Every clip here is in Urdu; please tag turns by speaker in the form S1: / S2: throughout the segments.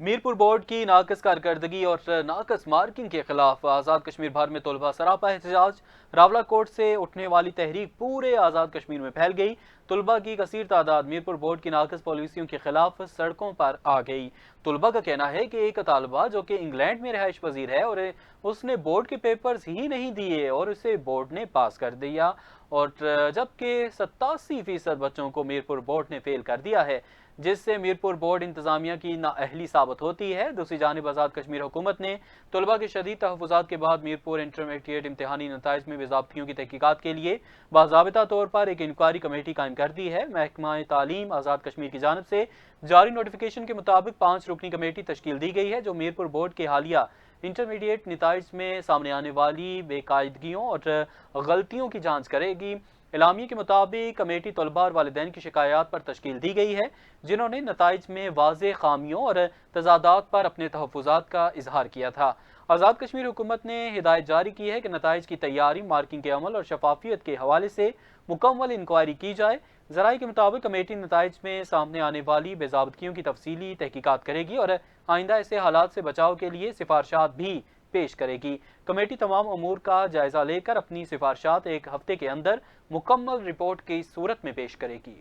S1: میرپور بورڈ کی ناقص کارکردگی اور ناقص مارکنگ کے خلاف آزاد کشمیر بھر میں طلبہ سراپا احتجاج۔ راولہ کوٹ سے اٹھنے والی تحریک پورے آزاد کشمیر میں پھیل گئی۔ طلبہ کی کثیر تعداد میرپور بورڈ کی ناقص پالیسیوں کے خلاف سڑکوں پر آ گئی۔ طلبہ کا کہنا ہے کہ ایک طالبہ جو کہ انگلینڈ میں رہائش پذیر ہے اور اس نے بورڈ کے پیپرز ہی نہیں دیے اور اسے بورڈ نے پاس کر دیا، اور جبکہ 87% بچوں کو میرپور بورڈ نے فیل کر دیا ہے، جس سے میرپور بورڈ انتظامیہ کی نااہلی ثابت ہوتی ہے۔ دوسری جانب آزاد کشمیر حکومت نے طلبہ کے شدید تحفظات کے بعد میرپور انٹرمیڈیٹ امتحانی نتائج میں بے ضابطگیوں کی تحقیقات کے لیے باضابطہ طور پر ایک انکوائری کمیٹی قائم کر دی ہے۔ محکمہ تعلیم آزاد کشمیر کی جانب سے جاری نوٹیفیکیشن کے مطابق 5 رکنی کمیٹی تشکیل دی گئی ہے جو میرپور بورڈ کے حالیہ انٹرمیڈیٹ نتائج میں سامنے آنے والی بے قاعدگیوں اور غلطیوں کی جانچ کرے گی۔ اعلامیے کے مطابق کمیٹی طلباء اور والدین کی شکایات پر تشکیل دی گئی ہے جنہوں نے نتائج میں واضح خامیوں اور تضادات پر اپنے تحفظات کا اظہار کیا تھا۔ آزاد کشمیر حکومت نے ہدایت جاری کی ہے کہ نتائج کی تیاری، مارکنگ کے عمل اور شفافیت کے حوالے سے مکمل انکوائری کی جائے۔ ذرائع کے مطابق کمیٹی نتائج میں سامنے آنے والی بے ضابطگیوں کی تفصیلی تحقیقات کرے گی اور آئندہ ایسے حالات سے بچاؤ کے لیے سفارشات بھی پیش کرے گی۔ کمیٹی تمام امور کا جائزہ لے کر اپنی سفارشات ایک ہفتے کے اندر مکمل رپورٹ کی صورت میں پیش کرے گی۔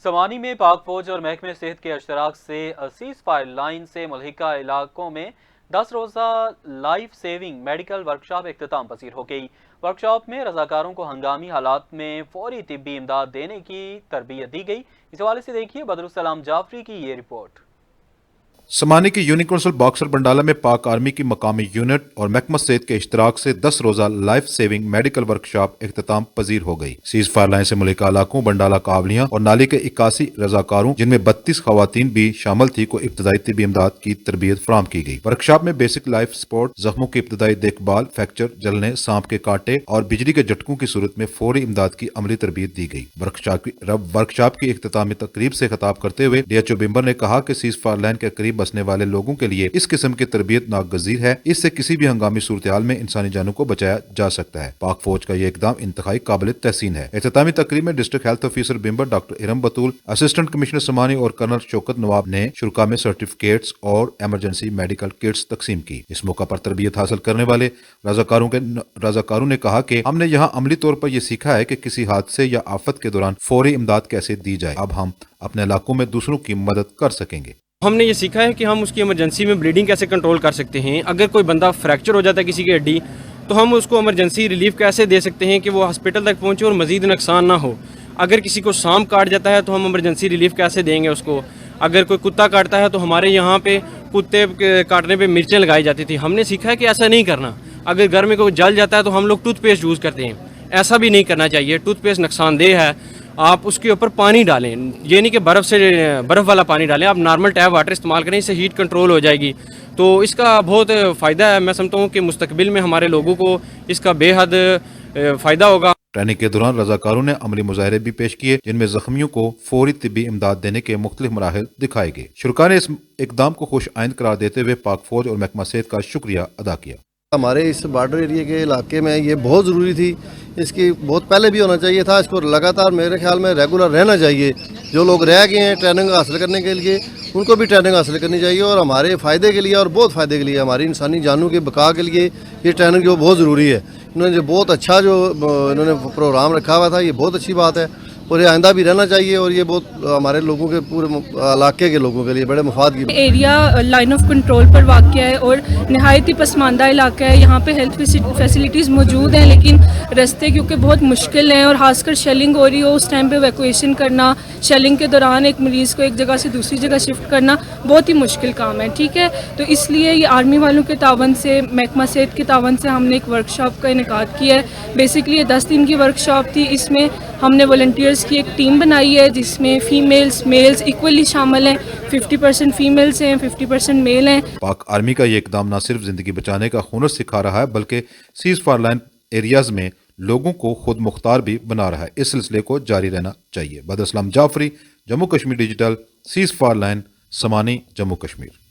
S1: سوانی میں پاک فوج اور محکمہ صحت کے اشتراک سے سیز فائر لائن سے ملحقہ علاقوں میں 10 روزہ لائف سیونگ میڈیکل ورکشاپ اختتام پذیر ہو گئی۔ ورکشاپ میں رضاکاروں کو ہنگامی حالات میں فوری طبی امداد دینے کی تربیت دی گئی۔ اس حوالے سے دیکھیے بدرالسلام جعفری کی یہ رپورٹ۔
S2: سمانی کی یونیورسل باکسر بنڈالہ میں پاک آرمی کی مقامی یونٹ اور محکمہ صحت کے اشتراک سے 10 روزہ لائف سیونگ میڈیکل ورکشاپ اختتام پذیر ہو گئی۔ سیز فائر لائن سے ملحقہ علاقوں بنڈالہ کاولیاں اور نالی کے 81 رضاکاروں جن میں 32 خواتین بھی شامل تھی کو ابتدائی طبی امداد کی تربیت فراہم کی گئی۔ ورکشاپ میں بیسک لائف سپورٹ، زخموں کی ابتدائی دیکھ بھال، فریکچر، جلنے، سانپ کے کانٹے اور بجلی کے جھٹکوں کی صورت میں فوری امداد کی عملی تربیت دی گئی۔ ورکشاپ کی اختتامی تقریب سے خطاب کرتے ہوئے ڈی ایچ او بمبر نے کہا کہ سیز فائر لائن کے قریب بسنے والے لوگوں کے لیے اس قسم کی تربیت ناگزیر ہے۔ اس سے کسی بھی ہنگامی صورتحال میں انسانی جانوں کو بچایا جا سکتا ہے۔ پاک فوج کا یہ اقدام انتہائی قابل تحسین ہے۔ اختتامی تقریب میں district health officer Bhimber doctor Iram Batool, assistant commissioner Samani اور کرنل شوکت نواب نے شرکاء میں سرٹیفکیٹس اور ایمرجنسی میڈیکل کٹس تقسیم کی۔ اس موقع پر تربیت حاصل کرنے والے رضاکاروں نے کہا کہ ہم نے یہاں عملی طور پر یہ سیکھا ہے کہ کسی حادثے یا آفت کے دوران فوری امداد کیسے دی جائے۔ اب ہم اپنے علاقوں میں دوسروں کی مدد کر سکیں گے۔
S3: ہم نے یہ سیکھا ہے کہ ہم اس کی ایمرجنسی میں بلیڈنگ کیسے کنٹرول کر سکتے ہیں۔ اگر کوئی بندہ فریکچر ہو جاتا ہے کسی کی ہڈی تو ہم اس کو ایمرجنسی ریلیف کیسے دے سکتے ہیں کہ وہ ہاسپٹل تک پہنچے اور مزید نقصان نہ ہو۔ اگر کسی کو سانپ کاٹ جاتا ہے تو ہم ایمرجنسی ریلیف کیسے دیں گے اس کو۔ اگر کوئی کتا کاٹتا ہے تو ہمارے یہاں پہ کتے کاٹنے پہ مرچیں لگائی جاتی تھی۔ ہم نے سیکھا ہے کہ ایسا نہیں کرنا۔ اگر گھر میں کوئی جل جاتا ہے تو ہم لوگ ٹوتھ پیسٹ یوز کرتے ہیں، ایسا بھی نہیں کرنا چاہیے۔ ٹوتھ پیسٹ نقصان دہ ہے۔ آپ اس کے اوپر پانی ڈالیں، یہ نہیں کہ برف والا پانی ڈالیں، آپ نارمل ٹیپ واٹر استعمال کریں، اس سے ہیٹ کنٹرول ہو جائے گی۔ تو اس کا بہت فائدہ ہے۔ میں سمجھتا ہوں کہ مستقبل میں ہمارے لوگوں کو اس کا بے حد فائدہ ہوگا۔
S2: ٹریننگ کے دوران رضاکاروں نے عملی مظاہرے بھی پیش کیے جن میں زخمیوں کو فوری طبی امداد دینے کے مختلف مراحل دکھائے گئے۔ شرکاء نے اس اقدام کو خوش آئند قرار دیتے ہوئے پاک فوج اور محکمہ صحت کا شکریہ ادا کیا۔
S4: ہمارے اس بارڈر ایریا کے علاقے میں یہ بہت ضروری تھی، اس کی بہت پہلے بھی ہونا چاہیے تھا۔ اس کو لگاتار میرے خیال میں ریگولر رہنا چاہیے۔ جو لوگ رہ گئے ہیں ٹریننگ حاصل کرنے کے لیے ان کو بھی ٹریننگ حاصل کرنی چاہیے، اور ہمارے فائدے کے لیے اور بہت فائدے کے لیے، ہماری انسانی جانوں کے بقا کے لیے یہ ٹریننگ جو بہت ضروری ہے۔ انہوں نے جو بہت اچھا انہوں نے پروگرام رکھا ہوا تھا، یہ بہت اچھی بات ہے اور یہ آئندہ بھی رہنا چاہیے، اور یہ بہت ہمارے لوگوں کے پورے علاقے کے لوگوں کے لیے بڑے مفاد کی
S5: ایریا لائن آف کنٹرول پر واقع ہے اور نہایت ہی پسماندہ علاقہ ہے۔ یہاں پہ ہیلتھ فیسلٹیز موجود ہیں لیکن رستے کیونکہ بہت مشکل ہیں، اور خاص کر شیلنگ ہو رہی ہو اس ٹائم پہ ایویکویشن کرنا، شیلنگ کے دوران ایک مریض کو ایک جگہ سے دوسری جگہ شفٹ کرنا بہت ہی مشکل کام ہے، ٹھیک ہے۔ تو اس لیے یہ آرمی والوں کے تعاون سے، محکمہ صحت کے تعاون سے ہم نے ایک ورکشاپ کا انعقاد کیا ہے۔ بیسکلی یہ 10 دن کی ورکشاپ تھی۔ اس میں ہم نے والنٹیئرز کی ایک ٹیم بنائی ہے جس میں فیمیلز میلز ایکولی شامل ہیں، 50% فیمیلز ہیں، 50% میل ہیں۔
S2: پاک آرمی کا یہ اقدام نہ صرف زندگی بچانے کا ہنر سکھا رہا ہے بلکہ سیز فائر لائن ایریاز میں لوگوں کو خود مختار بھی بنا رہا ہے۔ اس سلسلے کو جاری رہنا چاہیے۔ Badrussalam Jafri, Jammu Kashmir digital, cease fire line, Samani, Jammu Kashmir.